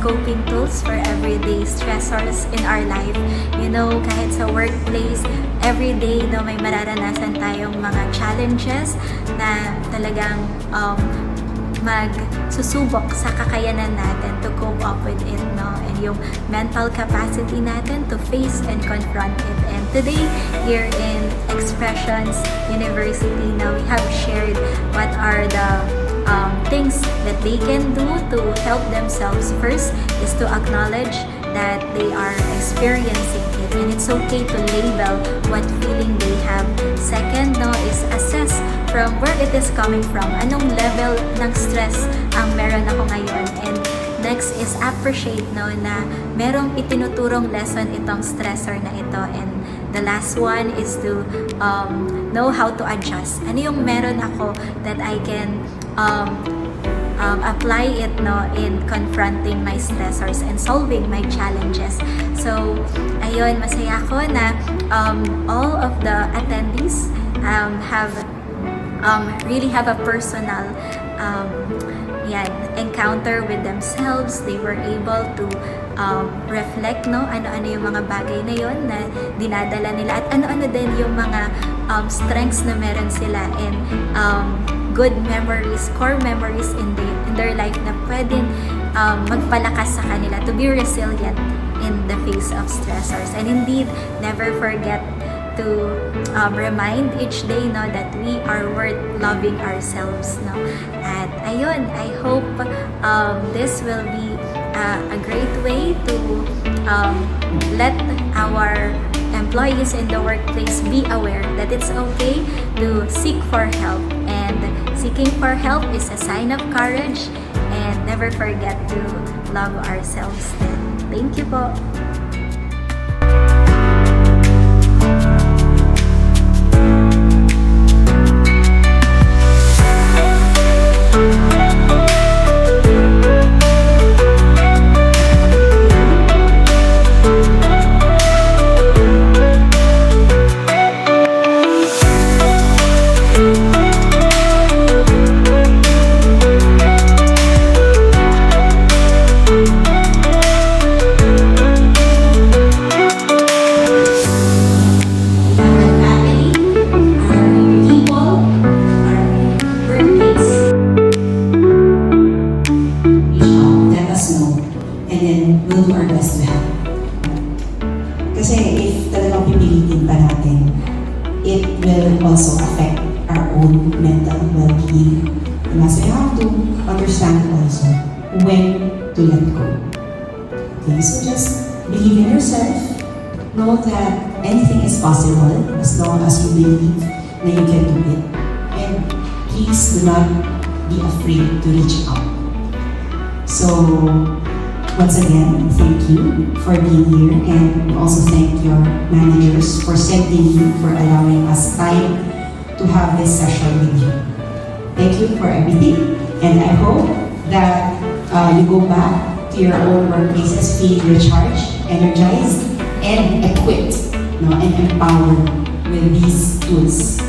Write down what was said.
coping tools for everyday stressors in our life. You know, kahit sa workplace, everyday no, may mararanasan tayong mga challenges na talagang magsusubok sa kakayanan natin to cope up with it, no? And yung mental capacity natin to face and confront it. And today, here in Expressions University, now we have shared what are the things that they can do to help themselves. First is to acknowledge that they are experiencing it, and it's okay to label what feeling they have. Second, no, is assess from where it is coming from. Anong level ng stress ang meron ako ngayon? And next is appreciate, no, na merong itinuturong lesson itong stressor na ito. And the last one is to know how to adjust. Ano yung meron ako that I can apply it, no, in confronting my stressors and solving my challenges. So, ayun, masaya ako na all of the attendees have really have a personal encounter with themselves. They were able to reflect, no, ano-ano yung mga bagay na yon na dinadala nila at ano-ano din yung mga strengths na meron sila and good memories, core memories in their life na pwedeng magpalakas sa kanila to be resilient in the face of stressors. And indeed, never forget to remind each day, no, that we are worth loving ourselves, no. At ayun, I hope this will be a great way to let our employees in the workplace be aware that it's okay to seek for help, and seeking for help is a sign of courage, and never forget to love ourselves then. Thank you po. And then we'll do our best to help. Kasi if talagang pipilitin pa natin, it will also affect our own mental well-being. And so you have to understand also when to let go. Okay, so just believe in yourself. Know that anything is possible as long as you believe that you can do it. And please do not be afraid to reach out. So, once again, thank you for being here, and also thank your managers for sending you, for allowing us time to have this session with you. Thank you for everything, and I hope that you go back to your own workplaces feeling recharged, energized, and equipped, no, and empowered with these tools.